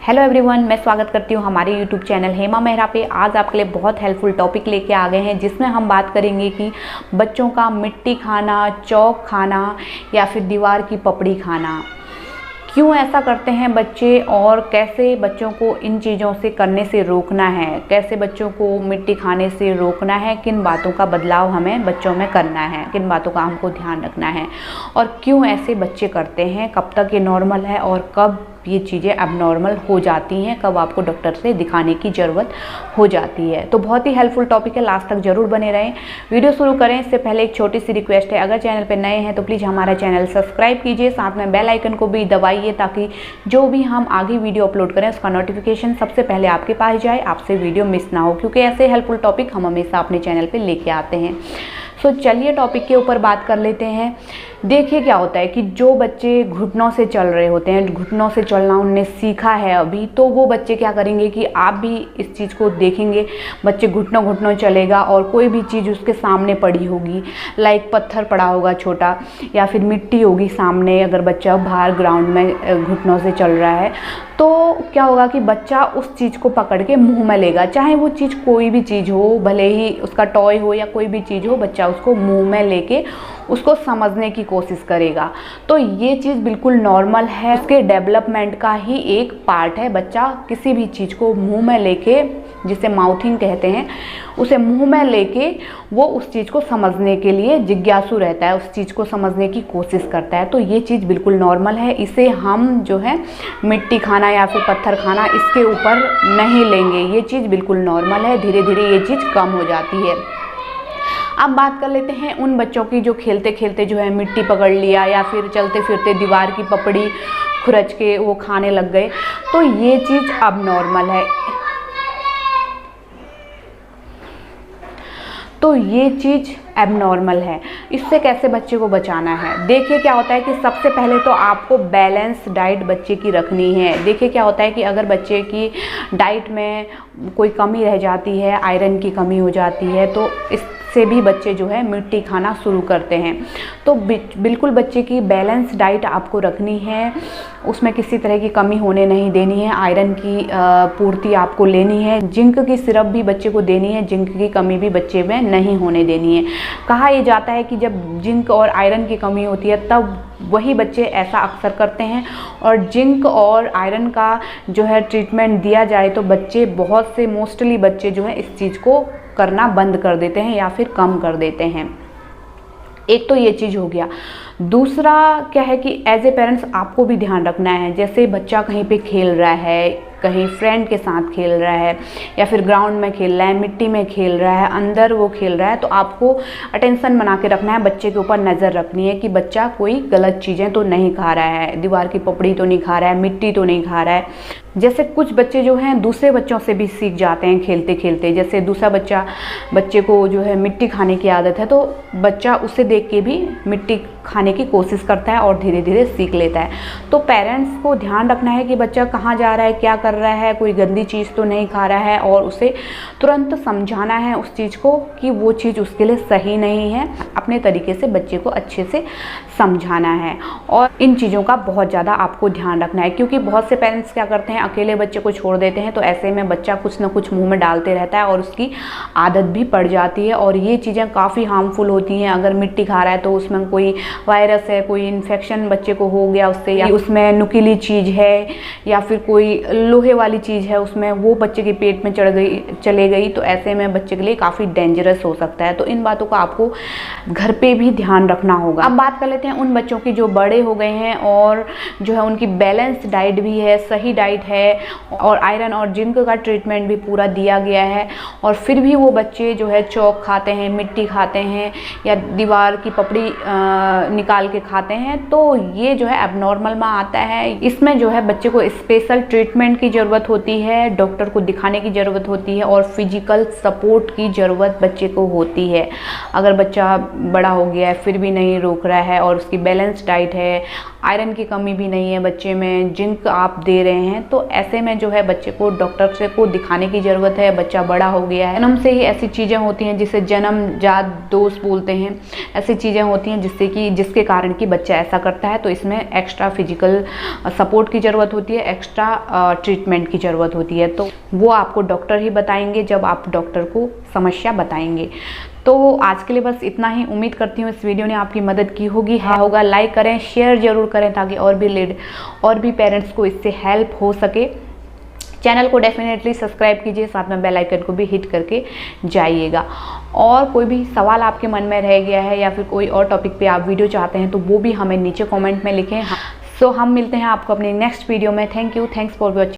Hello everyone, मैं स्वागत करती हूँ हमारे यूट्यूब चैनल हेमा मेहरा पे। आज आपके लिए बहुत हेल्पफुल टॉपिक लेके आ गए हैं जिसमें हम बात करेंगे कि बच्चों का मिट्टी खाना, चौक खाना या फिर दीवार की पपड़ी खाना, क्यों ऐसा करते हैं बच्चे और कैसे बच्चों को इन चीज़ों से करने से रोकना है, कैसे बच्चों को मिट्टी खाने से रोकना है, किन बातों का बदलाव हमें बच्चों में करना है, किन बातों का हमको ध्यान रखना है और क्यों ऐसे बच्चे करते हैं, कब तक ये नॉर्मल है और कब ये चीज़ें अबनॉर्मल हो जाती हैं, कब आपको डॉक्टर से दिखाने की ज़रूरत हो जाती है। तो बहुत ही हेल्पफुल टॉपिक है, लास्ट तक जरूर बने रहें। वीडियो शुरू करें इससे पहले एक छोटी सी रिक्वेस्ट है, अगर चैनल पर नए हैं तो प्लीज़ हमारा चैनल सब्सक्राइब कीजिए, साथ में बेल आइकन को भी दबाइए ताकि जो भी हम आगे वीडियो अपलोड करें उसका नोटिफिकेशन सबसे पहले आपके पास जाए, आपसे वीडियो मिस ना हो, क्योंकि ऐसे हेल्पफुल टॉपिक हम हमेशा अपने चैनल पर लेके आते हैं। सो चलिए टॉपिक के ऊपर बात कर लेते हैं। देखिए क्या होता है कि जो बच्चे घुटनों से चल रहे होते हैं, घुटनों से चलना उनने सीखा है अभी, तो वो बच्चे क्या करेंगे कि आप भी इस चीज़ को देखेंगे, बच्चे घुटनों चलेगा और कोई भी चीज़ उसके सामने पड़ी होगी, लाइक पत्थर पड़ा होगा छोटा या फिर मिट्टी होगी सामने, अगर बच्चा बाहर ग्राउंड में घुटनों से चल रहा है तो क्या होगा कि बच्चा उस चीज़ को पकड़ के मुंह में लेगा, चाहे वो चीज़ कोई भी चीज़ हो, भले ही उसका टॉय हो या कोई भी चीज़ हो, बच्चा उसको मुंह में लेके उसको समझने की कोशिश करेगा। तो ये चीज़ बिल्कुल नॉर्मल है, उसके डेवलपमेंट का ही एक पार्ट है। बच्चा किसी भी चीज़ को मुंह में लेके, जिसे माउथिंग कहते हैं, उसे मुंह में लेके वो उस चीज़ को समझने के लिए जिज्ञासु रहता है, उस चीज़ को समझने की कोशिश करता है। तो ये चीज़ बिल्कुल नॉर्मल है, इसे हम जो है मिट्टी खाना या फिर पत्थर खाना इसके ऊपर नहीं लेंगे, ये चीज़ बिल्कुल नॉर्मल है, धीरे धीरे ये चीज़ कम हो जाती है। अब बात कर लेते हैं उन बच्चों की जो खेलते खेलते जो है मिट्टी पकड़ लिया या फिर चलते फिरते दीवार की पपड़ी खुरच के वो खाने लग गए, तो ये चीज़ अब नॉर्मल है। तो ये चीज़ एबनॉर्मल है। इससे कैसे बच्चे को बचाना है? देखिए क्या होता है कि सबसे पहले तो आपको बैलेंस डाइट बच्चे की रखनी है। देखिए क्या होता है कि अगर बच्चे की डाइट में कोई कमी रह जाती है, आयरन की कमी हो जाती है, तो इससे भी बच्चे जो है मिट्टी खाना शुरू करते हैं। तो बिल्कुल बच्चे की बैलेंस डाइट आपको रखनी है, उसमें किसी तरह की कमी होने नहीं देनी है, आयरन की पूर्ति आपको लेनी है, जिंक की सिरप भी बच्चे को देनी है, जिंक की कमी भी बच्चे में नहीं होने देनी है। कहा यह जाता है कि जब जिंक और आयरन की कमी होती है तब वही बच्चे ऐसा अक्सर करते हैं, और जिंक और आयरन का जो है ट्रीटमेंट दिया जाए तो बच्चे, बहुत से मोस्टली बच्चे जो है इस चीज़ को करना बंद कर देते हैं या फिर कम कर देते हैं। एक तो ये चीज़ हो गया। दूसरा क्या है कि एज ए पेरेंट्स आपको भी ध्यान रखना है, जैसे बच्चा कहीं पे खेल रहा है, कहीं फ्रेंड के साथ खेल रहा है या फिर ग्राउंड में खेल रहा है, मिट्टी में खेल रहा है, अंदर वो खेल रहा है, तो आपको अटेंशन बना के रखना है, बच्चे के ऊपर नज़र रखनी है कि बच्चा कोई गलत चीज़ें तो नहीं खा रहा है, दीवार की पपड़ी तो नहीं खा रहा है, मिट्टी तो नहीं खा रहा है। जैसे कुछ बच्चे जो हैं दूसरे बच्चों से भी सीख जाते हैं खेलते खेलते, जैसे दूसरा बच्चे को जो है मिट्टी खाने की आदत है तो बच्चा उसे देख के भी मिट्टी खाने की कोशिश करता है और धीरे धीरे सीख लेता है। तो पेरेंट्स को ध्यान रखना है कि बच्चा कहाँ जा रहा है, क्या कर रहा है, कोई गंदी चीज़ तो नहीं खा रहा है, और उसे तुरंत समझाना है उस चीज़ को कि वो चीज़ उसके लिए सही नहीं है। अपने तरीके से बच्चे को अच्छे से समझाना है और इन चीज़ों का बहुत ज़्यादा आपको ध्यान रखना है, क्योंकि बहुत से पेरेंट्स क्या करते हैं, अकेले बच्चे को छोड़ देते हैं, तो ऐसे में बच्चा कुछ ना कुछ मुंह में डालते रहता है और उसकी आदत भी पड़ जाती है और ये चीज़ें काफ़ी हार्मफुल होती हैं। अगर मिट्टी खा रहा है तो उसमें कोई वायरस है, कोई इन्फेक्शन बच्चे को हो गया उससे, या उसमें नुकीली चीज़ है या फिर कोई लोहे वाली चीज़ है उसमें, वो बच्चे के पेट में चले गई, तो ऐसे में बच्चे के लिए काफ़ी डेंजरस हो सकता है। तो इन बातों का आपको घर पे भी ध्यान रखना होगा। अब बात कर लेते हैं उन बच्चों की जो बड़े हो गए हैं और जो है उनकी बैलेंस डाइट भी है, सही डाइट है और आयरन और जिंक का ट्रीटमेंट भी पूरा दिया गया है, और फिर भी वो बच्चे जो है चौक खाते हैं, मिट्टी खाते हैं या दीवार की पपड़ी निकाल के खाते हैं, तो ये जो है एबनॉर्मल में आता है। इसमें जो है बच्चे को स्पेशल ट्रीटमेंट की ज़रूरत होती है, डॉक्टर को दिखाने की ज़रूरत होती है और फिजिकल सपोर्ट की ज़रूरत बच्चे को होती है। अगर बच्चा बड़ा हो गया है फिर भी नहीं रोक रहा है और उसकी बैलेंस डाइट है, आयरन की कमी भी नहीं है बच्चे में, जिंक आप दे रहे हैं, तो ऐसे में जो है बच्चे को डॉक्टर से को दिखाने की ज़रूरत है। बच्चा बड़ा हो गया है, जन्म से ही ऐसी चीज़ें होती हैं जिसे जन्मजात दोष बोलते हैं, ऐसी चीज़ें होती हैं जिसके कारण कि बच्चा ऐसा करता है। तो इसमें एक्स्ट्रा फिजिकल सपोर्ट की ज़रूरत होती है, एक्स्ट्रा ट्रीटमेंट की ज़रूरत होती है, तो वो आपको डॉक्टर ही बताएंगे जब आप डॉक्टर को समस्या बताएंगे। तो आज के लिए बस इतना ही। उम्मीद करती हूँ इस वीडियो ने आपकी मदद की होगी। होगा लाइक करें, शेयर ज़रूर करें ताकि और भी पेरेंट्स को इससे हेल्प हो सके। चैनल को डेफिनेटली सब्सक्राइब कीजिए, साथ में बेल आइकन को भी हिट करके जाइएगा। और कोई भी सवाल आपके मन में रह गया है या फिर कोई और टॉपिक पे आप वीडियो चाहते हैं तो वो भी हमें नीचे कमेंट में लिखें। सो हम मिलते हैं आपको अपने नेक्स्ट वीडियो में। Thank you, thanks for watching.